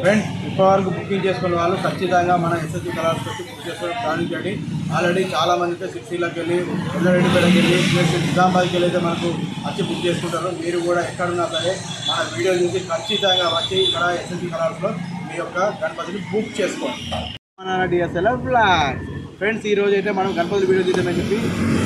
Friends ఇప్పటివరకు booking చేసుకున్న వాళ్ళు ఖచ్చితంగా మన ఎస్ఎస్సి కలర్స్ పెట్టి బుక్ చేసుకోవడం ప్రారంభించండి. ఆల్రెడీ చాలామందితో సిటీలోకి వెళ్ళి ఎల్లరెడ్డిపేటకి వెళ్ళి నిజామాబాద్కి వెళ్ళి అయితే మనకు వచ్చి బుక్ చేసుకుంటారు. మీరు కూడా ఎక్కడున్నా సరే మన వీడియో చూసి ఖచ్చితంగా వచ్చి ఇక్కడ ఎస్ఎస్సి కలర్స్లో మీ యొక్క గణపతిని బుక్ చేసుకోండి. మన డిఎస్ఎల్ఆర్ బ్లాగ్ ఫ్రెండ్స్ ఈరోజు అయితే మనం గణపతి వీడియో తీద్దామని చెప్పి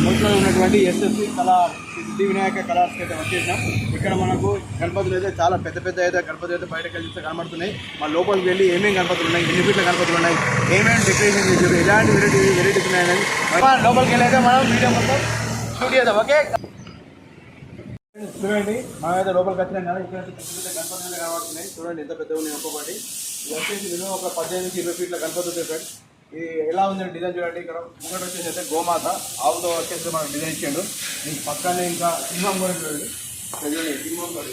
మొత్తంలో ఉన్నటువంటి ఎస్ఎస్సి కలర్ సిద్ధి వినాయక కలర్స్కి అయితే వచ్చేసాం. ఇక్కడ మనకు గణపతులు అయితే చాలా పెద్ద పెద్ద అయితే గణపతులు అయితే బయటకు వెళ్ళి కనబడుతున్నాయి. మన లోపలికి వెళ్ళి ఏమేమి గణపతులు ఉన్నాయి, ఎన్ని ఫీట్ల గణపతులు ఉన్నాయి, ఏమేమి డెకరేషన్ చేసారు, ఎలాంటి వెరైటీస్ ఉన్నాయని లోపలికి వెళ్ళి అయితే మనం వీడియో మొత్తం షూట్ చేద్దాం. ఓకే చూడండి, మనమైతే లోపలికి వచ్చినాం కదా. ఇక్కడ పెద్ద పెద్ద గణపతులు కనబడుతున్నాయి. చూడండి ఎంత పెద్దగా ఉన్నాయి ఒక్కొక్కటి. ఇది వచ్చేసి మినిమం ఒక 18-20 ఫీట్ల గణపతి ఉంటాయి ఫ్రెండ్స్. ఇది ఎలా ఉందండి డిజైన్ చూడండి. ఇక్కడ ముంగట వచ్చేసి అయితే గోమాత ఆవుతో వచ్చేసి మనకు డిజైన్ ఇచ్చాడు. దీనికి పక్కనే ఇంకా సింహం కూడా చూడండి. చూడండి సింహం కూడా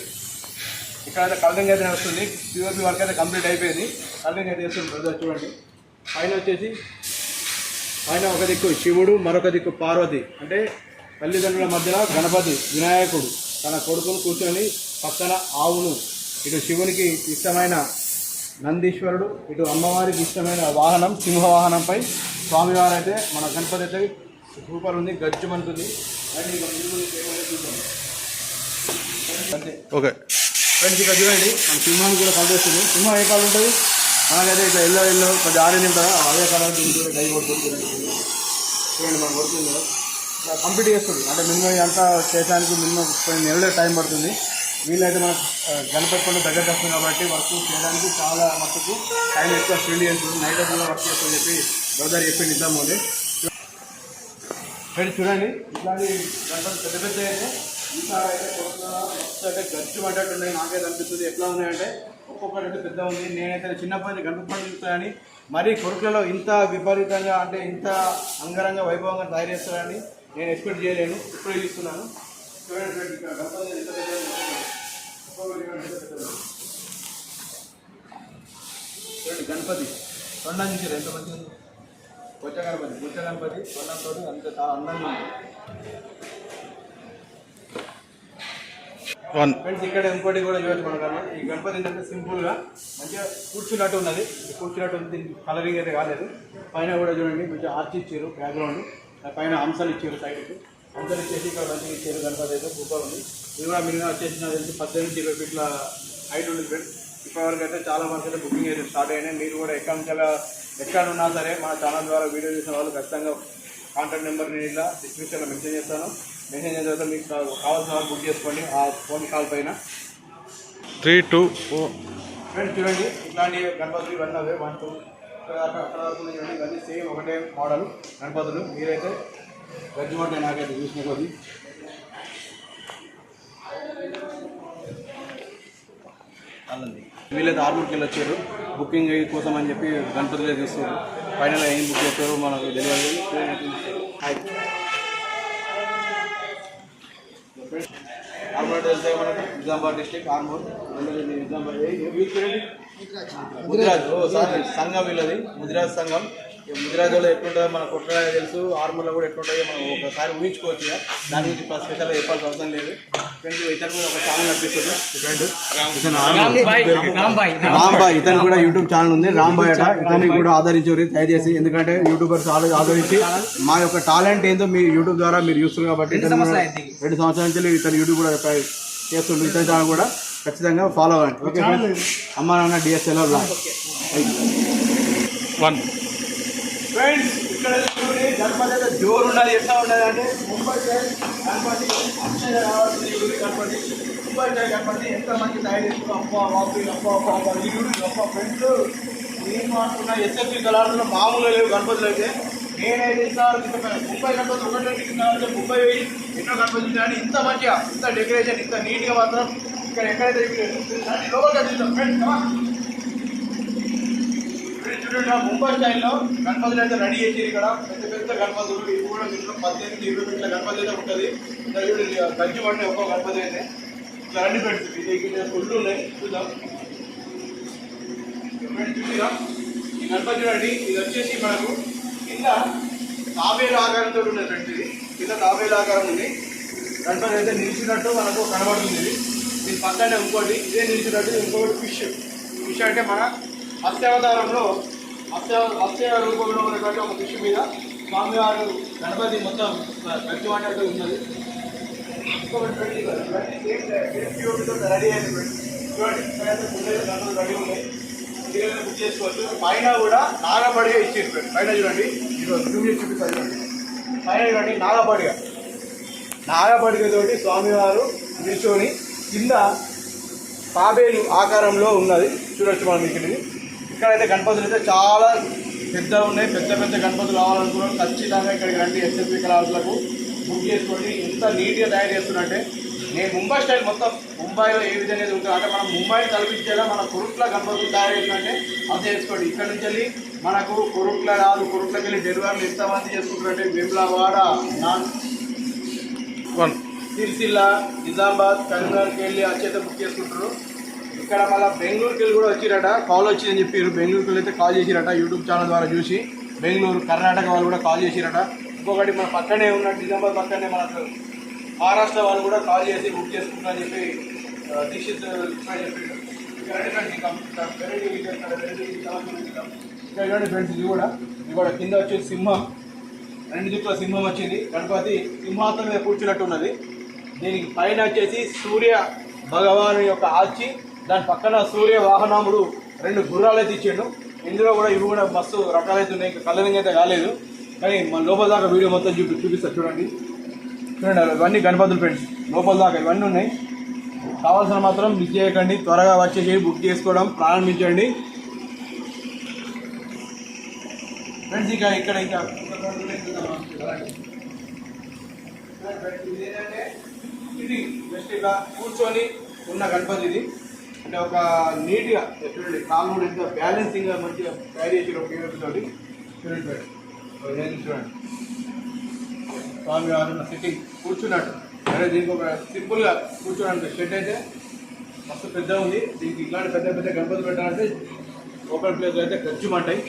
ఇక్కడ అయితే కలరింగ్ అయితే వస్తుంది. పిఓపి వర్క్ అయితే కంప్లీట్ అయిపోయింది. కలరింగ్ అయితే వేస్తుంది బ్రదర్. చూడండి పైన వచ్చేసి పైన ఒక దిక్కు శివుడు, మరొక దిక్కు పార్వతి, అంటే తల్లిదండ్రుల మధ్యలో గణపతి వినాయకుడు తన కొడుకును కూర్చొని పక్కన ఆవును, ఇటు శివునికి ఇష్టమైన నందీశ్వరుడు, ఇటు అమ్మవారికి ఇష్టమైన వాహనం సింహవాహనంపై స్వామివారు అయితే మన గణపతి అయితే సూపర్ ఉంది, గజ్జుమంటుంది. అండ్ ఇక అంతే. ఓకే ఫ్రెండ్స్ ఇక్కడ చూడండి మన సింహాన్ని కూడా కలిపేస్తుంది. సింహం ఏ కాలం ఉంటుంది మనకైతే ఇట్లా ఎల్లో కొంచెం ఆరెంజ్ ఉంటుంది, అదే కలర్ డై కొడుతుంది. చూడండి మనం కొడుతుంది కదా కంప్లీట్ చేస్తుంది. అంటే మినిమం అంతా చేయడానికి మినిమం 10 నెలల టైం పడుతుంది. వీళ్ళైతే మనకు గణపతి పండుగ దగ్గరకు వస్తుంది కాబట్టి వర్క్ చేయడానికి చాలా మట్టుకు టైం ఎక్కువ స్పెండ్ చేస్తుంది. నైట్ కూడా వర్క్ చేస్తుందని చెప్పి బ్రదర్ చెప్పి నిద్దాము. ఫ్రెండ్స్ చూడండి ఇట్లాంటి గణపతి పెద్ద పెద్ద అయితే ఈసారి అయితే మస్తు అయితే గచ్చు పడ్డట్టు ఉన్నాయి. నాకైతే అనిపిస్తుంది. ఎట్లా ఉన్నాయంటే ఒక్కొక్కటి అయితే పెద్ద ఉంది. నేనైతే చిన్నప్పటి గణపతి పండుగ చూస్తానని మరీ కొడుకులలో ఇంత విపరీతంగా అంటే ఇంత అంగరంగ వైభవంగా తయారు చేస్తారని నేను ఎక్స్పెక్ట్ చేయలేను. ఇప్పుడే చూస్తున్నాను. చూడండి ఇక్కడ గణపతి ఎంత పెద్ద చూడండి గణపతి తొండం చూసారు ఎంత మంచిగా ఉంది. బొచ్చ గణపతి తొండంతో అంత చాలా అందంగా ఉంది. ఫ్రెండ్స్ ఇక్కడ ఇంకోటి కూడా చూడొచ్చు మనం. ఈ గణపతి ఏంటంటే సింపుల్గా మంచిగా కూర్చున్నట్టు ఉన్నది. కూర్చున్నట్టు ఉంది. కలరింగ్ అయితే కాలేదు. పైన కూడా చూడండి మంచిగా ఆర్చ్ ఇచ్చారు బ్యాక్గ్రౌండ్. పైన అంశాలు ఇచ్చారు సైడ్కి. అంశాలు ఇచ్చేసి ఇక్కడ మంచిగా ఇచ్చారు. గణపతి అయితే సూపర్ ఉంది. ఇది కూడా మినిమం వచ్చేసి 18-20 ఫీట్ల హైట్ ఉంది ఫ్రెండ్స్. ఇప్పటివరకు అయితే చాలా మంది అయితే బుకింగ్ అయితే స్టార్ట్ అయినాయి. మీరు కూడా ఎక్కడ ఉన్నా సరే మన ఛానల్ ద్వారా వీడియో చూసిన వాళ్ళు ఖచ్చితంగా కాంటాక్ట్ నెంబర్ నేను ఇలా డిస్క్రిప్షన్లో మెన్షన్ చేస్తాను. మెన్షన్ చేసిన తర్వాత మీకు కావాల్సిన వాళ్ళు బుక్ చేసుకోండి ఆ ఫోన్ కాల్ పైన. 3, 2 ఫ్రెండ్స్ చూడండి ఇట్లాంటి గణపతులు ఇవన్నీ అవే 1, 2 అక్కడ వరకు చూడండి. ఇవన్నీ సేమ్ ఒకటే మోడల్ గణపతులు. మీరైతే గజ్జుమంటే నాకైతే చూసిన కొద్ది. వీళ్ళైతే ఆర్మూర్కి వెళ్ళి వచ్చారు బుకింగ్ కోసం అని చెప్పి గణపతిలో తీస్తారు. ఫైనల్ ఏం బుక్ చేస్తారో మనకు డెలివరీ ఆర్మూర్ వెళ్తే మనకు నిజామాబాద్ డిస్ట్రిక్ట్ ఆర్మూర్ నిజామాబాద్ ముదిరాజ్ సంఘం వీళ్ళది ముదిరాజ్ సంఘం. ముదిరాజులో ఎట్లుంటుందో మన కొట్టగా తెలుసు, ఆర్మూర్లో కూడా ఎట్లుంటుందో మనం ఒకసారి ఊహించుకోవచ్చు. దాని గురించి స్పెషల్గా చెప్పాల్సిన అవసరం లేదు. ఫ్రెండ్స్ ఇతను కూడా ఒక ఛానల్ నడిపిస్తుంది. ఫ్రెండ్ రాంబాయ్ ఇతను కూడా యూట్యూబ్ ఛానల్ ఉంది. రాంబాయ్ అట. ఇతన్ని కూడా ఆదరించారు దయచేసి. ఎందుకంటే యూట్యూబర్స్ ఆదరించి మా యొక్క టాలెంట్ ఏందో మీ యూట్యూబ్ ద్వారా మీరు చూస్తున్నారు కాబట్టి 2 సంవత్సరాల నుంచి ఇతను యూట్యూబ్ కూడా చేస్తుండ్రు. ఇతని ఛానల్ కూడా ఖచ్చితంగా ఫాలో అవ్వండి. ఓకే అమ్మ నాన్న డిఎస్ఎల్ఆర్ బ్లాగ్ 1. ఫ్రెండ్స్ ఇక్కడ చూడండి గణపతి అయితే జోరు ఉన్నది. ఎట్లా ఉన్నది అంటే ముంబై సైడ్ గణపతి రావాల్సింది. గణపతి ముంబై సైడ్ గణపతి ఎంత మంచి తయారు చేస్తున్నాం. ఫ్రెండ్స్ నేను మాట్లాడుతున్న ఎస్ఎస్సి కళాశాలలో మామూలు లేవు గణపతులు అయితే. నేనైతే ముంబై గణపతి ఒకటి ముంబై ఎన్నో గణపతి కానీ ఇంత మంచిగా ఇంత డెకరేషన్ ఇంత నీట్గా మాత్రం ఇక్కడ ఎక్కడైతే లోపలికి ఫ్రెండ్స్ చూడండి ముంబై స్టైల్లో గణపతులు అయితే రెడీ చేసి ఇక్కడ పెద్ద పెద్ద గణపతులు. ఇవి కూడా దీంట్లో 18-20 ఫీట్ల గణపతి అయితే ఉంటుంది. ఇంకా చూడండి గజ్జి పడిన ఒక్కో గణపతి అయితే ఇట్లా రండి ఫ్రెండ్స్. ఇది ఫుల్ ఉన్నాయి చూద్దాం. చూసిరా ఈ గణపతి చూడండి. ఇది వచ్చేసి మనకు కింద తాబేలు ఆకారంతో ఉన్నది ఫ్రెండ్స్. ఇది కింద తాబేలు ఆకారం ఉంది. గణపతి అయితే నిలిచినట్టు మనకు కనబడుతుంది. దీని పక్కనే ఇంకోటి ఇదే నిలిచినట్టు ఇంకొకటి ఫిష్ అంటే మన మత్స్యావతారంలో మత్స్య రూపంలో ఉన్నటువంటి ఒక ఫిష్ మీద స్వామివారు గణపతి మొత్తం గట్టివాటట్టు ఉన్నది. రెడీ అయింది రెడీ ఉన్నాయి, బుక్ చేసుకోవచ్చు. పైన కూడా నాగపడిగా ఇచ్చేసి పైన చూడండి, చూపిస్తారు చూడండి. పైన చూడండి నాగపడిగతోటి స్వామివారు నిల్చొని కింద తాబేలు ఆకారంలో ఉన్నది చూడొచ్చు మనం. ఇక్కడైతే గణపతులు అయితే చాలా పెద్దగా ఉన్నాయి. పెద్ద గణపతులు కావాలనుకున్నాం ఖచ్చితంగా ఇక్కడికి రండి. ఎస్ఎస్పి కళాశాలకు బుక్ చేసుకోండి. ఎంత నీట్గా తయారు చేస్తున్నట్టే నేను ముంబై స్టైల్ మొత్తం ముంబైలో ఏ విధంగా ఉంటుంది అంటే మనం ముంబైని కల్పించేలా మన కురుట్ల గణపతులు తయారు చేసినట్టే అది చేసుకోండి. ఇక్కడ నుంచి వెళ్ళి మనకు కురుట్ల కాదు, కురుట్లకి వెళ్ళి డెలివరీలు ఎంతమంది చేసుకుంటారంటే వేములవాడ, సిరిసిల్ల, నిజామాబాద్, కరీంనగర్కి వెళ్ళి వచ్చేస్తే బుక్ చేసుకుంటారు. ఇక్కడ మళ్ళీ బెంగళూరుకి వెళ్ళి కూడా వచ్చిరట, కాల్ వచ్చిందని చెప్పారు. బెంగళూరుకి వెళ్ళి అయితే కాల్ చేసిరట, యూట్యూబ్ ఛానల్ ద్వారా చూసి. బెంగళూరు, కర్ణాటక వాళ్ళు కూడా కాల్ చేసిరట. ఇంకొకటి మన పక్కనే ఉన్న నిజామాబాద్ పక్కనే మనకు మహారాష్ట్ర వాళ్ళు కూడా కాల్ చేసి బుక్ చేసుకుంటారని చెప్పి దీక్షిత్ చెప్పారు. ఫ్రెండ్స్ ఇది కూడా కింద వచ్చి సింహం, 2 దిక్కుల సింహం వచ్చింది. గణపతి సింహాసనం మీద కూర్చున్నట్టు ఉన్నది. దీనికి పైన వచ్చేసి సూర్య భగవాను యొక్క ఆర్చి, దాని పక్కన సూర్య వాహనముడు 2 గుర్రాలు అయితే ఇచ్చాడు. ఇందులో కూడా ఇవి కూడా మస్తు రకాలు అయితే ఉన్నాయి. ఇంకా కలరింగ్ అయితే కాలేదు, కానీ మన లోపల దాకా వీడియో మొత్తం చూపిస్తారు చూడండి. ఇవన్నీ గణపతులు ఫ్రెండ్స్, లోపల దాకా ఇవన్నీ ఉన్నాయి. కావాల్సిన మాత్రం మిస్ చేయకండి, త్వరగా వచ్చేసి బుక్ చేసుకోవడం ప్రారంభించండి ఫ్రెండ్స్. ఇక్కడ ఇదేంటంటే ఇది జస్ట్ ఇలా కూర్చొని ఉన్న గణపతి. ఇది అంటే ఒక నీట్గా చూడండి, కాళ్ళు కూడా ఎంత బ్యాలెన్సింగ్గా మంచిగా తయారు చేసి ఒక తోటి చూడండి. చూడండి స్వామివారు సిట్టింగ్ కూర్చున్నట్టు. అదే దీనికి ఒక సింపుల్గా కూర్చోడానికి షెడ్ అయితే మస్తు పెద్ద ఉంది. దీనికి ఇట్లాంటి పెద్ద గణపతి పెట్టాలంటే ఓపెన్ ప్లేస్ అయితే గచ్చుమంటాయి.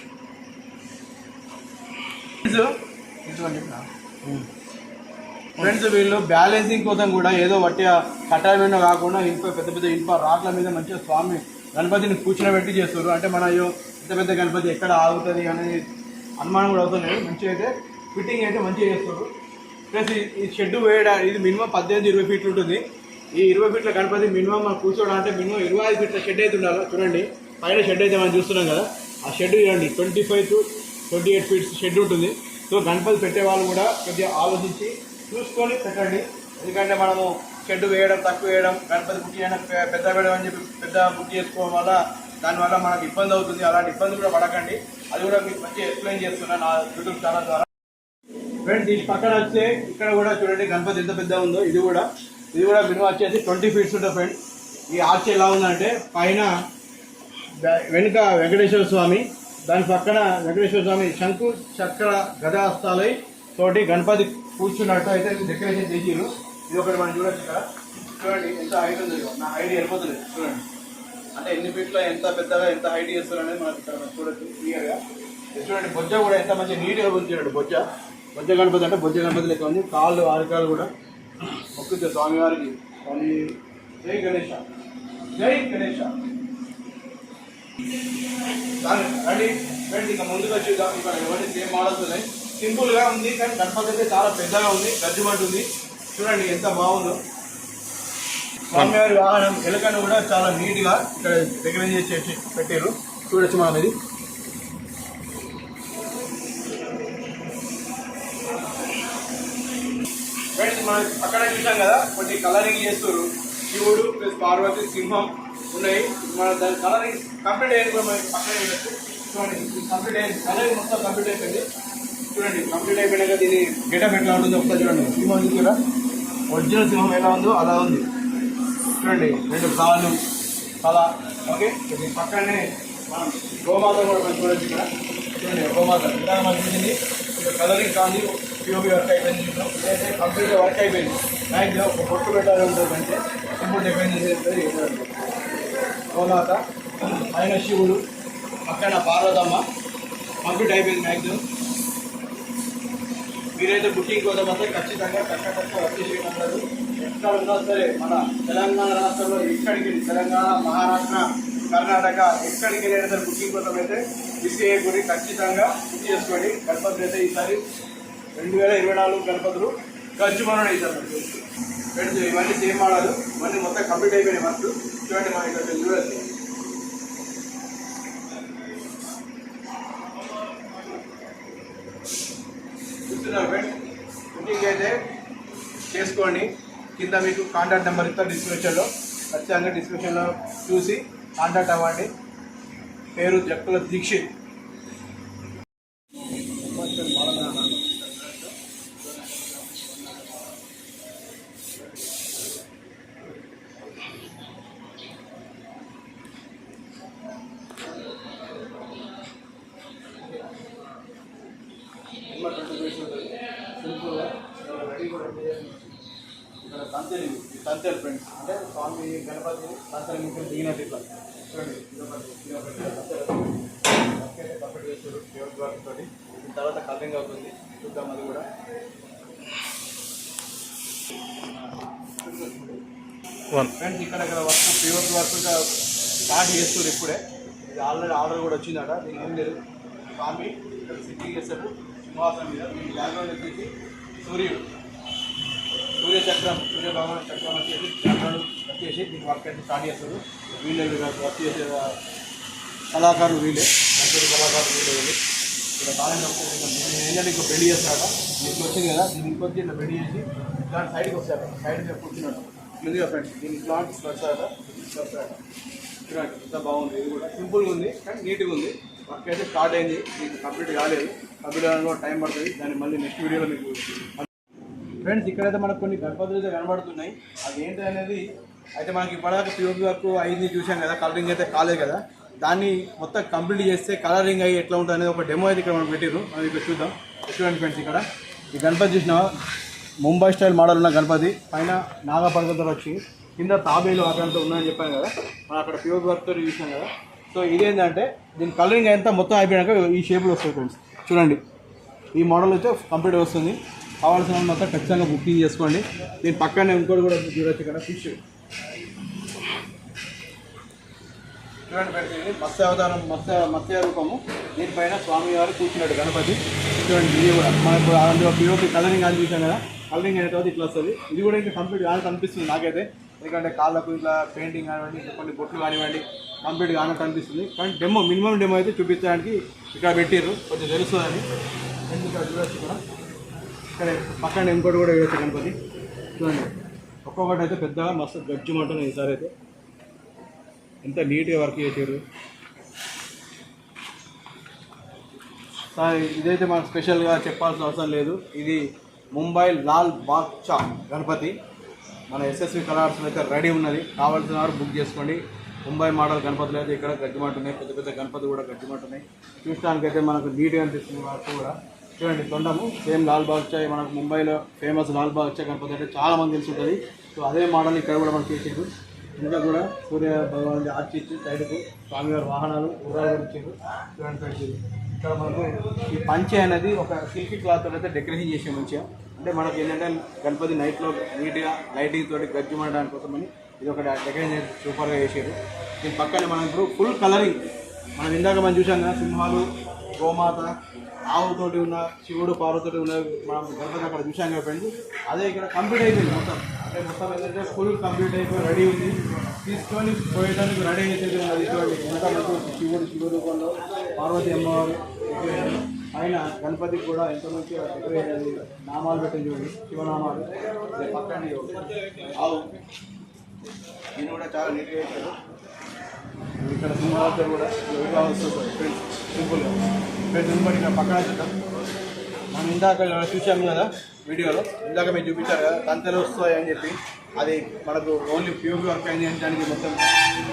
ఫ్రెండ్స్ వీళ్ళు బ్యాలెన్సింగ్ కోసం కూడా ఏదో వట్టిగా కట్టాల మీద కాకుండా పెద్ద ఇనుప రాట్ల మీద మంచిగా స్వామి గణపతిని కూర్చోబెట్టి చేస్తారు. అంటే మన అయ్యో పెద్ద గణపతి ఎక్కడ ఆగుతుంది అనేది అనుమానం కూడా అవుతుంది. మంచిగా అయితే ఫిట్టింగ్ అయితే మంచిగా చేస్తారు. ప్లస్ ఈ షెడ్ వేయడం ఇది మినిమం 18-20 ఫీట్లు ఉంటుంది. ఈ 20 ఫీట్ల గణపతి మినిమం మనం కూర్చోవడం అంటే మినిమం 25 ఫీట్ల షెడ్ అయితే ఉండాలి. చూడండి పైన షెడ్ అయితే మనం చూస్తున్నాం కదా, ఆ షెడ్ చూడండి 25 to 28 ఫీట్స్ షెడ్ ఉంటుంది. సో గణపతి పెట్టే వాళ్ళు కూడా కొద్దిగా ఆలోచించి చూసుకొని పెట్టండి. ఎందుకంటే మనము షెడ్ వేయడం, తక్కువ వేయడం, గణపతి బుక్ చేయడం, పెద్ద వేయడం అని చెప్పి పెద్ద బుక్ చేసుకోవడం వల్ల దానివల్ల మనకు ఇబ్బంది అవుతుంది. అలాంటి ఇబ్బంది కూడా పడకండి. అది కూడా మీకు మంచిగా ఎక్స్ప్లెయిన్ చేస్తున్నాను నా యూట్యూబ్ ఛానల్ ద్వారా. ఫ్రెండ్స్ దీని పక్కన వస్తే ఇక్కడ కూడా చూడండి గణపతి ఎంత పెద్ద ఉందో. ఇది కూడా మినిమం వచ్చేసి 20 ఫీట్స్ ఉంటుంది ఫ్రెండ్స్. ఈ ఆర్చ్ ఎలా ఉందంటే పైన వెనుక వెంకటేశ్వర స్వామి, దాని పక్కన వెంకటేశ్వర స్వామి శంకు చక్ర గదాస్తాలై తోటి గణపతి కూర్చున్నట్టు అయితే డెకరేషన్ చేసిరు. ఇది ఒకటి మనం చూడొచ్చు. ఇక్కడ చూడండి ఎంత హైట్ ఉంది, నా హైట్ వెళ్ళిపోతుంది చూడండి. అంటే ఎన్ని ఫీట్లో ఎంత పెద్దగా ఎంత హైట్ చేస్తారు అనేది మనకి ఇక్కడ చూడొచ్చు క్లియర్గా. చూడండి బొజ్జ కూడా ఎంత మంచిగా నీట్గా కూర్చున్నాడు. బొజ్జ గణపతి అంటే బొజ్జ గణపతి లెక్క ఉంది. కాళ్ళు ఆరికాలు కూడా మొక్కుతే స్వామివారికి. స్వామి జై గణేష, జై గణేష. రండి ఫ్రెండ్స్ ఇంకా ముందుకు వచ్చి ఇక్కడ ఎవరి సేమ్ మోడల్స్ ఉన్నాయి. సింపుల్గా ఉంది కానీ గణపతి అయితే చాలా పెద్దగా ఉంది, గజ్జుమంటుంది. చూడండి ఎంత బాగుందో. స్వామివారి వాహనం ఎలుకను కూడా చాలా నీట్గా ఇక్కడ డెకరేషన్ చేసి పెట్టారు. చూడొచ్చు మనం ఇది. ఫ్రెండ్స్ మనం అక్కడ చూసాం కదా కొన్ని కలరింగ్ చేస్తారు. శివుడు ప్లస్ పార్వతి సింహం ఉన్నాయి. మన దాని కలరింగ్ కంప్లీట్ అయ్యింది కూడా మనకి పక్కన చూడొచ్చు. చూడండి కంప్లీట్ అయ్యింది, కలరింగ్ మొత్తం కంప్లీట్ అయిపోయింది. చూడండి కంప్లీట్ అయిపోయినాక దీని గెటప్ ఎట్లా ఉంటుందో ఒకసారి చూడండి. సింహం చూసారా, ఒరిజినల్ సింహం ఎలా ఉందో అలా ఉంది. చూడండి 2 కాళ్ళు తల. ఓకే దీని పక్కనే మనం గోమాత కూడా మనం చూడొచ్చు. ఇక్కడ చూడండి గోమాత ఇలా మనం చూసింది. కలరింగ్ కానీ పిఓపి వర్క్ అయిపోయింది. చూసాం ఇదైతే కంప్లీట్గా వర్క్ అయిపోయింది. మ్యాక్సిమం ఒక పొట్టు పెట్టాలి ఉంటుంది అంటే సింపుల్ డెకరేషన్ చేసేది. గోమాత పైన శివుడు, పక్కన పార్వతమ్మ కంప్లీట్ అయిపోయింది మ్యాక్సిమం. మీరైతే బుకింగ్ కోసం వస్తే ఖచ్చితంగా కష్టపడి వచ్చేసి ఉండదు. ఎక్కడ ఉన్నా సరే మన తెలంగాణ రాష్ట్రంలో ఇక్కడికి తెలంగాణ, మహారాష్ట్ర, కర్ణాటక ఎక్కడికి వెళ్ళినా సరే బుకింగ్ కోసం అయితే మిస్ చేయకూడదు, ఖచ్చితంగా బుక్ చేసుకోండి. గణపతులు అయితే ఈసారి 2024 గణపతులు గజ్జుమని అవుతారు ఫ్రెండ్స్. ఇవన్నీ సేమ్ మోడల్, ఇవన్నీ మొత్తం కంప్లీట్ అయిపోయినాయి వర్క్. చూడండి మనం ఇక్కడ చూడండి, చూస్తున్నారు ఫ్రెండ్స్. బుకింగ్ అయితే చేసుకోండి. కింద మీకు కాంటాక్ట్ నెంబర్ ఇస్తారు డిస్క్రిప్షన్లో, ఖచ్చితంగా డిస్క్రిప్షన్లో చూసి కాంటాక్ట్ అవ్వండి. పేరు జక్కుల దీక్షిత్. ఇక్కడ సంతేలు ఫ్రెండ్స్, అంటే స్వామి గణపతి సంతలు మీకు దిగినట్టు ఇట్లా చూడండి. కంప్లీట్ చేస్తారు ప్యూర్ వర్క్ తోటి. దీని తర్వాత కలరింగ్ అవుతుంది, చూద్దాం అది కూడా. ఫ్రెండ్స్ ఇక్కడ వర్క్ ప్యూర్ వర్క్ స్టార్ట్ చేస్తారు ఇప్పుడే. ఇది ఆల్రెడీ ఆర్డర్ కూడా వచ్చిందట. దీని ఏం లేదు, స్వామి ఇక్కడ సిట్టింగ్ చేస్తారు సింహాసనం మీద. దీని బ్యాక్గ్రౌండ్ వచ్చేసి సూర్యుడు, సూర్యచక్రం, సూర్యభగవాన్ చక్రం వచ్చేసి బ్యాక్గ్రౌండ్ వచ్చేసి దీని వర్క్ అయితే స్టార్ట్ చేస్తారు. వీళ్ళే వర్క్ చేసే కళాకారులు వీళ్ళే, గణపతి కళాకారులు వీళ్ళు. ఇక్కడ టాలెంట్ ఏంటంటే ఇంకో బెడ్ చేస్తారట. దీనికి వచ్చింది కదా, దీన్ని ఇంకొచ్చి ఇట్లా బెడ్ చేసి ఇలాంటి సైడ్కి వస్తారట. సైడ్ మీద కూర్చున్నాడు ముందుగా ఫ్రెండ్స్. దీనికి ప్లాంట్స్ వస్తారట, వస్తారట. చూడండి ఎంత బాగుంది. ఇది కూడా సింపుల్గా ఉంది కానీ నీట్గా ఉంది. వర్క్ అయితే స్టార్ట్ అయింది, మీకు కంప్లీట్ కాలేదు. కంప్లీట్ అవ్వడానికి కూడా టైం పడుతుంది. దాన్ని మళ్ళీ నెక్స్ట్ వీడియోలో మీకు ఫ్రెండ్స్. ఇక్కడైతే మనకు కొన్ని గణపతులు అయితే కనబడుతున్నాయి. అది ఏంటి అనేది అయితే మనకి ఇప్పటిదాకా ప్యూర్ వర్క్ అయింది చూసాం కదా, కలరింగ్ అయితే కాలేదు కదా. దాన్ని మొత్తం కంప్లీట్ చేస్తే కలరింగ్ అయ్యి ఎట్లా ఉంటుంది అనేది ఒక డెమో అయితే ఇక్కడ మనం పెట్టారు. మనం ఇక్కడ చూద్దాం. చూడండి ఫ్రెండ్స్, ఇక్కడ ఈ గణపతి చూసిన ముంబై స్టైల్ మోడల్ ఉన్న గణపతి, పైన నాగపర్వతాలు వచ్చి కింద తాబేలు అక్కడంతా ఉన్నాయని చెప్పాను కదా. మనం అక్కడ ప్యూర్ వర్క్తో చూసాం కదా. సో ఇదేంటంటే దీని కలరింగ్ అంతా మొత్తం అయిపోయాక ఈ షేప్లో వస్తుంది ఫ్రెండ్స్. చూడండి ఈ మోడల్ అయితే కంప్లీట్ వస్తుంది. కావాల్సిన మొత్తం ఖచ్చితంగా బుకింగ్ చేసుకోండి. దీని పక్కనే ఇంకోటి కూడా చూడొచ్చు ఇక్కడ ఫిష్. చూడండి ఫ్రెండ్స్, ఇది మత్స్య అవతారం, మత్స్య రూపము. దీనిపైన స్వామివారు కూర్చున్నాడు గణపతి. చూడండి ఇది కూడా మనకు అందులో పిఓపి కలరింగ్ అని చూసాం కదా. కలరింగ్ అయిన తర్వాత ఇట్లా వస్తుంది. ఇది కూడా ఇంకా కంప్లీట్ కాని అనిపిస్తుంది నాకైతే. ఎందుకంటే కాళ్ళకు ఇట్లా పెయింటింగ్ కానివ్వండి, కొన్ని బొట్లు కానివ్వండి కంప్లీట్ కానట్టు అనిపిస్తుంది. కానీ డెమో మినిమం డెమో అయితే చూపించడానికి ఇక్కడ పెట్టిర్రు, కొంచెం తెలుస్తుందని. ఇక్కడ చూడొచ్చు కూడా, ఇక్కడ పక్కన ఇంకోటి కూడా వేయచ్చు గణపతి. చూడండి ఒక్కొక్కటి అయితే పెద్దగా మస్తు గజ్జుమంటుంది. ఈసారి అయితే ఎంత నీట్గా వర్క్ చేశారు సార్. ఇదైతే మనకు స్పెషల్గా చెప్పాల్సిన అవసరం లేదు. ఇది ముంబై లాల్ బాద్షా గణపతి. మన ఎస్ఎస్వి కలర్స్ అయితే రెడీ ఉన్నది. కావాల్సిన వారు బుక్ చేసుకోండి. ముంబై మోడల్ గణపతులు అయితే ఇక్కడ గజ్జుమంటున్నాయి. పెద్ద పెద్ద గణపతి కూడా గజ్జుమంటున్నాయి. చూడటానికైతే మనకు నీట్గా అనిపిస్తుంది వర్క్ కూడా. చూడండి తొండము సేమ్ లాల్ బాద్షా, మనకు ముంబైలో ఫేమస్ లాల్ బాద్షా గణపతి అంటే చాలామంది తెలిసి ఉంటుంది. సో అదే మోడల్ ఇక్కడ కూడా మనకు చేసారు. ఇంకా కూడా సూర్య భగవాన్ ఆర్చి ఇచ్చి సైడ్కు స్వామివారి వాహనాలు గుర్రాలు కూడా ఇచ్చారు. చూడండి ఫ్రెండ్స్, ఇక్కడ మనకు ఈ పంచె అనేది ఒక సిల్కీ క్లాత్ అయితే డెకరేషన్ చేసే మంచిగా. అంటే మనకి ఏంటంటే గణపతి నైట్లో నీట్గా లైటింగ్ తోటి గజ్జుమనడానికి కోసమని ఇది ఒక డెకరేషన్ సూపర్గా చేసారు. దీని పక్కనే మనం ఇప్పుడు ఫుల్ కలరింగ్, మనం ఇందాక మనం చూసాం కదా సింహాలు, గోమాత, ఆవుతోటి ఉన్న శివుడు, పార్వతోటి ఉన్న మనం గణపతి అక్కడ చూసాం కదా ఫ్రెండ్స్. అదే ఇక్కడ కంప్లీట్ అయిపోయింది మొత్తం. అంటే మొత్తం ఏంటంటే ఫుల్ కంప్లీట్ అయిపోయి రెడీ ఉంది. తీసుకొని పోయడానికి రెడీ చేసేది ఉన్నది. ఇటువంటి ఎంత మంచి శివుడు రూపంలో, పార్వతి అమ్మవారు ఆయన గణపతికి కూడా ఎంతో మంచిగా డెకరేషన్ నామాలు పెట్టి చూడండి, శివనామాలు. పక్కనే ఆవు, దీన్ని కూడా చాలా నీట్గా చేశారు. ఇక్కడ సింహాలతో కూడా యోగా వస్తుంది ఫ్రెండ్స్, సింపుల్గా. ఫ్రెండ్స్ ఇంకోటి ఇక్కడ పక్కన చూద్దాం. మనం ఇందాక చూసాము కదా వీడియోలో, ఇందాక మీరు చూపించారు కదా తంతెలు వస్తాయి అని చెప్పి. అది మనకు ఓన్లీ ప్యూర్ వర్క్ అయింది అని దానికి మొత్తం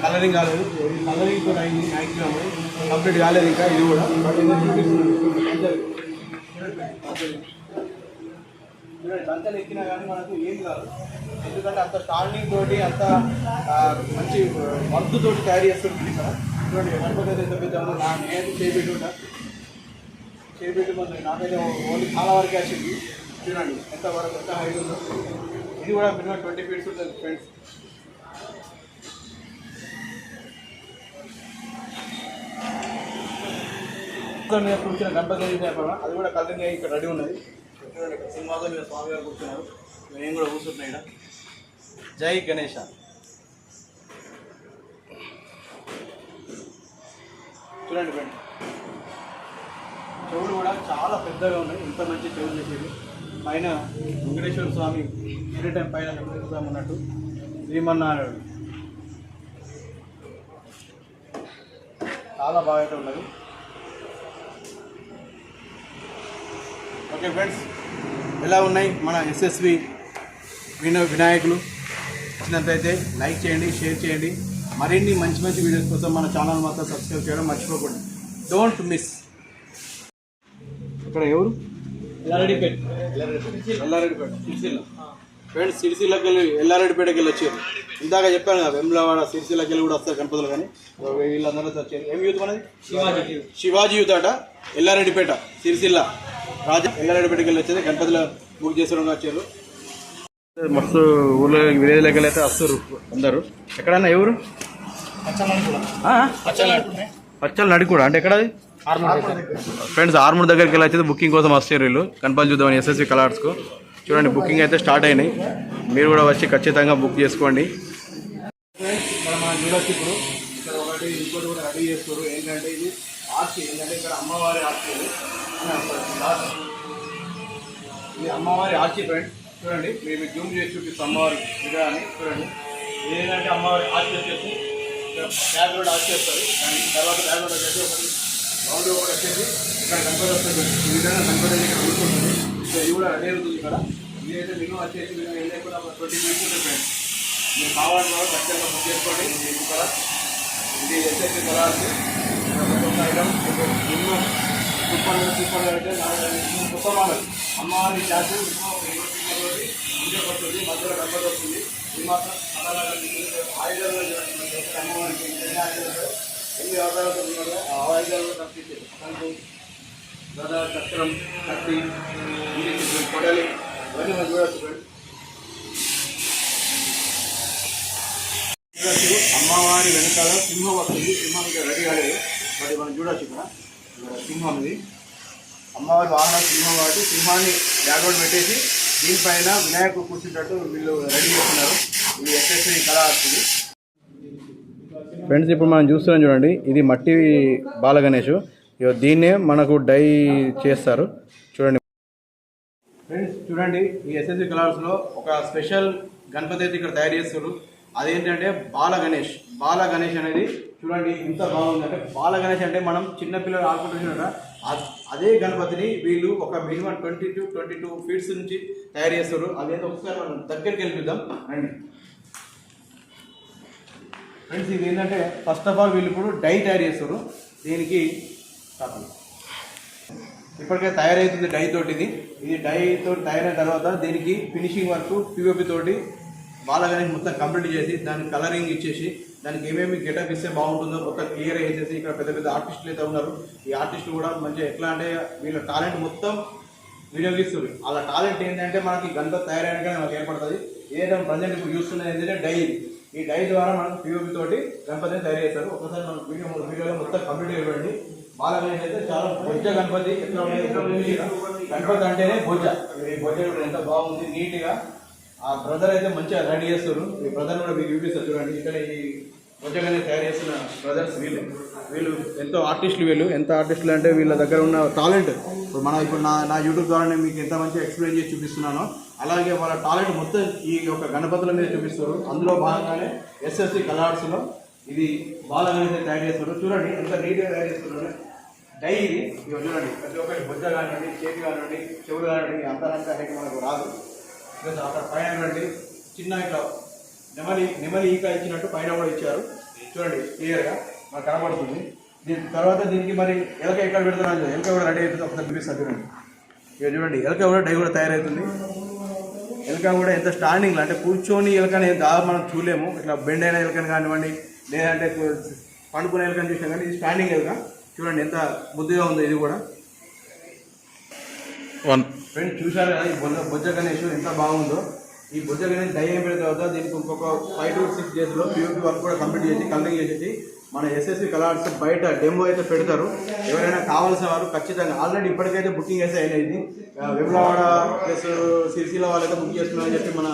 కలరింగ్ కాలేదు. కలరింగ్ కూడా అయింది మ్యాక్సిమం, కంప్లీట్ కాలేదు ఇంకా. ఇది కూడా తంతెలు ఎక్కినా కానీ మనకు ఏం కాదు. ఎందుకంటే అంత స్టాండింగ్ తోటి అంత మంచి వర్క్ తోటి తయారు చేస్తుంది ఇక్కడ. చూడండి గణపతి అయితే ఎంత పెద్ద ఉందో. నేను చేపెట్టుకుంది నాకైతే ఓన్లీ చాలా వరకే వచ్చింది. చూడండి ఎంత వరకు ఎంత హైట్ ఉందో. ఇది కూడా మినిమం 20 ఫీట్స్ ఉంటుంది ఫ్రెండ్స్. ఇక్కడ మీద కూర్చున్న గణపతి అది కూడా కలరింగ్ అయ్యి ఇక్కడ రెడీ ఉన్నది. చూడండి ఇక్కడ సింహాసనం మీద స్వామి గారు కూర్చున్నారు. నేను కూడా కూర్చుంటున్నా ఇక్కడ. జై గణేష. చూడండి ఫ్రెండ్, చెవులు కూడా చాలా పెద్దగా ఉన్నాయి. ఇంత మంచి చెవులు చేసేది. పైన వెంకటేశ్వర స్వామి ఎనీ టైం పైన వెంకటేశ్వర స్వామి ఉన్నట్టు శ్రీమన్నారాయణుడు చాలా బాగా అయితే ఉన్నది. ఓకే ఫ్రెండ్స్, ఎలా ఉన్నాయి మన ఎస్ఎస్వి వినాయకులు? నచ్చినట్లయితే లైక్ చేయండి, షేర్ చేయండి. మరిన్ని మంచి మంచి వీడియోస్ కోసం మన ఛానల్ మాత్రం సబ్స్క్రైబ్ చేయడం మర్చిపోకండి. Don't miss. ఇక్కడ ఎవరు? ఎల్లారెడ్డిపేట సిరిసిల్ల. ఫ్రెండ్స్, సిరిసిల్లకి వెళ్ళి ఎల్లారెడ్డిపేటకి వెళ్ళి వచ్చారు. ఇందాక చెప్పాను కదా, వెమ్లవాడ సిరిసిల్లకి వెళ్ళి కూడా వస్తారు గణపతులు. కానీ వీళ్ళందరూ వచ్చారు. ఏం యూత్ మనది? శివాజీ యూత్ అట. ఎల్లారెడ్డిపేట సిరిసిల్ల రాజా ఎల్లారెడ్డిపేటకి వెళ్ళి వచ్చేది. గణపతులు బుక్ చేసుకోవడం వచ్చారు. మస్తు ఊళ్ళో విలేజ్లోకి వెళ్ళి అయితే వస్తారు అందరు. ఎక్కడన్నా ఎవరు? పచ్చల నడి కూడా అంటే ఎక్కడ? ఫ్రెండ్స్, ఆర్మూర్ దగ్గరికి వెళ్ళి అయితే బుకింగ్ కోసం వస్తారు వీళ్ళు. గణపతి చూద్దామని ఎస్ఎస్వి కలర్స్కు. చూడండి, బుకింగ్ అయితే స్టార్ట్ అయినాయి. మీరు కూడా వచ్చి ఖచ్చితంగా బుక్ చేసుకోండి. మనం చూడొచ్చు ఇప్పుడు ఇక్కడ ఒకటి ఇంకోటి కూడా రెడీ చేస్తారు. ఏంటంటే ఇది ఆర్చి. ఏంటంటే ఇక్కడ అమ్మవారి ఆర్చి. ఇది అమ్మవారి ఆర్చి ఫ్రెండ్స్. చూడండి, మేము జూమ్ చేసి చూపిస్తాం అమ్మవారి విగ్రహాన్ని. చూడండి, ఏంటంటే అమ్మవారి ఆర్చి వచ్చేసి బ్యాక్ రోడ్ ఆర్చి వస్తుంది. దాని తర్వాత బ్యాక్ రోడ్ వచ్చేసి ఒకటి రౌండ్ ఒకటి వచ్చేసి ఇక్కడ గణపతి వస్తుంది. ఈ విధంగా గణపతి ఇక్కడ ఉంటుంది. సో ఇది కూడా రెడీ అవుతుంది ఇక్కడ. ఇదైతే మినిమం వచ్చేసి మేము వెళ్ళే కూడా 20 minutes ఉంటుంది ఫ్రెండ్స్. మీరు కావాలని కూడా ఖచ్చితంగా బుక్ చేసుకోండి. ఇక్కడ ఇది SSV colours item minimum super అయితే కొత్త మోడల్ అమ్మవారి ఛార్జ్ ఇంట్లో పడుతుంది. మధ్యలో గణపతి వస్తుంది. ఇది మాత్రం ఆయుధాలు అమ్మవారికి ఎన్ని అవతారాలు ఉన్నారో ఆ ఆయుధాలు తప్పించారు. కనుక గద, చక్రం, కత్తి, కొడలి ఇవన్నీ మనం చూడవచ్చు ఫ్రెండ్స్. చూడవచ్చు, అమ్మవారి వెనకాల సింహం వస్తుంది. సింహం ఇక్కడ రెడీ కాలేదు, మరి మనం చూడవచ్చు. ఇక్కడ సింహం ఇది అమ్మవారి వాహనం సింహం కాబట్టి సింహాన్ని బ్యాక్గ్రౌండ్ పెట్టేసి దీనిపైన వినాయకుడు కూర్చుంటట్టు వీళ్ళు రెడీ చేస్తున్నారు. ఇది ఎస్ఎస్వి కళ వస్తుంది ఫ్రెండ్స్. ఇప్పుడు మనం చూస్తున్నాం చూడండి, ఇది మట్టి బాల గణేష్. దీన్నే మనకు డై చేస్తారు. చూడండి ఫ్రెండ్స్, చూడండి ఈ ఎస్ఎస్వి కలర్స్లో ఒక స్పెషల్ గణపతి అయితే ఇక్కడ తయారు చేస్తారు. అదేంటంటే బాల గణేష్. బాల గణేష్ అనేది చూడండి ఎంత బాగుందంటే, బాల గణేష్ అంటే మనం చిన్నపిల్లలు ఆడుకుంటున్నారా అదే గణపతిని వీళ్ళు ఒక మినిమం 20 to 22 feet నుంచి తయారు చేస్తారు. అదేంటో ఒకసారి మనం దగ్గరికి వెళ్ళిద్దాం రండి ఫ్రెండ్స్. ఇది ఏంటంటే ఫస్ట్ ఆఫ్ ఆల్ వీళ్ళు ఇప్పుడు డై తయారు చేస్తారు. దీనికి ఇప్పటికే తయారవుతుంది డై తోటి. ఇది డైతో తయారైన తర్వాత దీనికి ఫినిషింగ్ వర్క్ పిఓపి తోటి బాల గణేష్ మొత్తం కంప్లీట్ చేసి దానికి కలరింగ్ ఇచ్చేసి దానికి ఏమేమి గెటప్ ఇస్తే బాగుంటుందో మొత్తం క్లియర్ వేసేసి ఇక్కడ పెద్ద పెద్ద ఆర్టిస్టులు అయితే ఉన్నారు. ఈ ఆర్టిస్టులు కూడా మంచిగా ఎట్లా అంటే వీళ్ళ టాలెంట్ మొత్తం వినియోగిస్తారు. అలా టాలెంట్ ఏంటంటే మనకి గణపతి తయారయ్యాక మనకు ఏర్పడుతుంది. ఏదైతే ప్రజెంట్ ఇప్పుడు చూస్తున్నది ఏంటంటే డై. ఈ డై ద్వారా మనకు పిఓపి తోటి గణపతిని తయారు చేస్తారు. ఒకసారి మనం వీడియోలో మొత్తం కంప్లీట్ ఇవ్వండి. బాల గణేష్ అయితే చాలా బొజ్జ గణపతి. ఎట్లా ఉంటుంది గణపతి అంటేనే బొజ్జ. ఈ బొజ్జ కూడా ఎంత బాగుంది నీట్గా. ఆ బ్రదర్ అయితే మంచిగా రెడీ చేస్తారు. ఈ బ్రదర్ కూడా మీకు చూపిస్తారు చూడండి. ఇక్కడ ఈ బొజ్జగానే తయారు చేస్తున్న బ్రదర్స్ వీళ్ళు ఎంతో ఆర్టిస్టులు. వీళ్ళు ఎంత ఆర్టిస్టులు అంటే వీళ్ళ దగ్గర ఉన్న టాలెంట్ ఇప్పుడు నా యూట్యూబ్ ద్వారా నేను మీకు ఎంత మంచిగా ఎక్స్ప్లెయిన్ చేసి చూపిస్తున్నానో అలాగే వాళ్ళ టాలెంట్ మొత్తం ఈ యొక్క గణపతుల మీద చూపిస్తారు. అందులో భాగంగానే ఎస్ఎస్వి కలర్స్లో ఇది బాల గణేష్ తయారు చేస్తారు. చూడండి ఎంత నీట్గా తయారు చేస్తున్నారు. డై ఇది చూడండి, ప్రతి ఒక్కటి బొజ్జ కానివ్వండి, చేతి కానివ్వండి, చెవులు కానివ్వండి, అంతరంతా అనేది మనకు రాదు. అక్కడ పైన చూడండి చిన్న ఇట్లా నెమలి ఈక ఇచ్చినట్టు పైన కూడా ఇచ్చారు. చూడండి క్లియర్గా మనకు కనబడుతుంది. దీని తర్వాత దీనికి మరి ఎలక ఎక్కడ పెడుతున్నారు, ఎలక కూడా రెడీ అవుతుంది. ఒకసారి చూపిస్తారు చూడండి. ఇక చూడండి ఎలక కూడా డై కూడా తయారవుతుంది. ఎలక కూడా ఎంత స్టాండింగ్లో అంటే కూర్చొని ఎలకని దాదాపు మనం చూడలేము. ఇట్లా బెండ్ అయిన ఎలకని కానివ్వండి, లేదంటే పండుకునే ఎలకని చూసాం కానీ ఇది స్టాండింగ్ ఎలక. చూడండి ఎంత ముద్దుగా ఉందో ఇది కూడా. ఫ్రెండ్స్ చూసారు కదా ఈ బొజ్జ గణేష్ ఎంత బాగుందో. ఈ బొజ్జ గణేష్ డై అయిపోయిన తర్వాత దీనికి ఇంకొక 5 to 6 days పిఓపి వర్క్ కూడా కంప్లీట్ చేసి కలరింగ్ చేసేసి మన ఎస్ఎస్వి కలర్స్ బయట డెమో అయితే పెడతారు. ఎవరైనా కావాల్సిన వారు ఖచ్చితంగా ఆల్రెడీ ఇప్పటికైతే బుకింగ్ అయితే అయినది. వెమ్లవాడ ప్లస్ సిరిసిల్ల వాళ్ళైతే బుక్ చేసుకున్నారని చెప్పి మన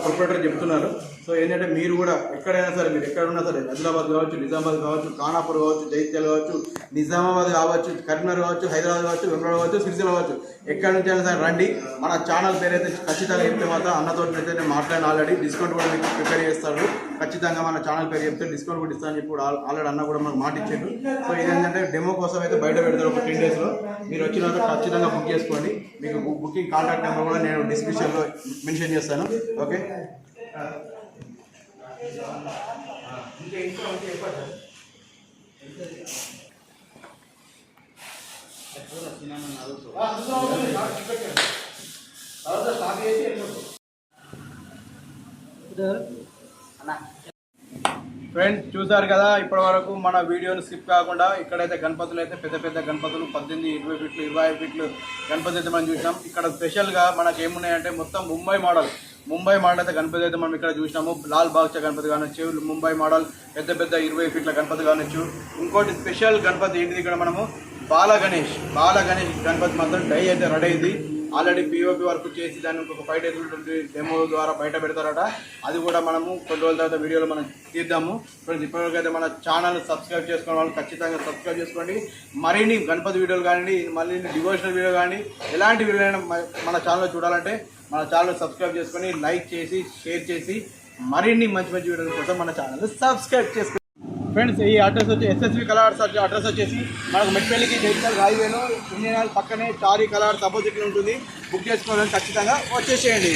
ప్రొపరేటర్ చెప్తున్నారు. సో ఏంటంటే మీరు కూడా ఎక్కడైనా సరే, మీరు ఎక్కడున్నా సరే, ఆదిలాబాద్ కావచ్చు, నిజామాబాద్ కావచ్చు, ఖానాపూర్ కావచ్చు, జైత్యాల కావచ్చు, నిజామాబాద్ కావచ్చు, కరీంనగర్ కావచ్చు, హైదరాబాద్ కావచ్చు, వెమ్లవాడ కావచ్చు, సిరిసిల్ల కావచ్చు, ఎక్కడి నుంచి అయినా సరే రండి. మన ఛానల్ పేరు అయితే ఖచ్చితంగా చెప్తే మాత్రం అన్నతో అయితే నేను మాట్లాడిన ఆల్రెడీ డిస్కౌంట్ కూడా మీకు ప్రిపేర్ చేస్తాడు. ఖచ్చితంగా మన ఛానల్ పేరు చెప్తే డిస్కౌంట్ కూడా ఇస్తానని చెప్పి ఆల్రెడీ అన్న కూడా మనకు మాట ఇచ్చాడు. సో ఇదేంటంటే డెమో కోసం అయితే బయట పెడతారు ఒక 10 daysలో. మీరు వచ్చిన ఖచ్చితంగా బుక్ చేసుకోండి. మీకు బుకింగ్ కాంటాక్ట్ నెంబర్ కూడా నేను డిస్క్రిప్షన్లో మెన్షన్ చేస్తాను. ఓకే. ఫ్రెండ్స్ చూసారు కదా ఇప్పటి వరకు మన వీడియోని స్కిప్ కాకుండా. ఇక్కడైతే గణపతులు అయితే పెద్ద పెద్ద గణపతులు 18, 20 ఫీట్లు, 25 ఫీట్లు గణపతి అయితే మనం చూసాం. ఇక్కడ స్పెషల్గా మనకి ఏమున్నాయంటే మొత్తం ముంబై మోడల్ అయితే గణపతి అయితే మనం ఇక్కడ చూసినాము. లాల్ బాగ్చా గణపతి కానొచ్చు, ముంబై మోడల్ పెద్ద పెద్ద 20 ఫీట్ల గణపతి కానొచ్చు. ఇంకోటి స్పెషల్ గణపతి ఏంటిది, ఇక్కడ మనము బాల గణేష్ గణపతి మాత్రం డై అయితే రెడీ అయింది. ఆల్రెడీ పిఓపి వర్క్ చేసి దాన్ని ఇంకొక 5 days డెమో ద్వారా బయట పెడతారట. అది కూడా మనము కొన్ని రోజుల తర్వాత వీడియోలో మనం తీద్దాము. ఫ్రెండ్స్ ఇప్పటివరకు అయితే మన ఛానల్ సబ్స్క్రైబ్ చేసుకున్న వాళ్ళు ఖచ్చితంగా సబ్స్క్రైబ్ చేసుకోండి. మరిన్ని గణపతి వీడియోలు కానీ, మళ్ళీ డివోషనల్ వీడియో కానీ, ఎలాంటి వీడియోలైనా మన ఛానల్లో చూడాలంటే మన ఛానల్ సబ్స్క్రైబ్ చేసుకొని, లైక్ చేసి, షేర్ చేసి, మరిన్ని మంచి మంచి వీడియోల కోసం మన ఛానల్ సబ్స్క్రైబ్ చేసుకోండి. ఫ్రెండ్స్ ఈ అడ్రస్ వచ్చి ఎస్ఎస్వి కలర్స్ అడ్రస్ వచ్చేసి మనకు మెట్పల్లికి జైత్యాల హైవేలో ఇండియన్ ఆయిల్ పక్కనే చారీ కలర్స్ అపోజిట్లో ఉంటుంది. బుక్ చేసుకోవాలని ఖచ్చితంగా వచ్చేసేయండి.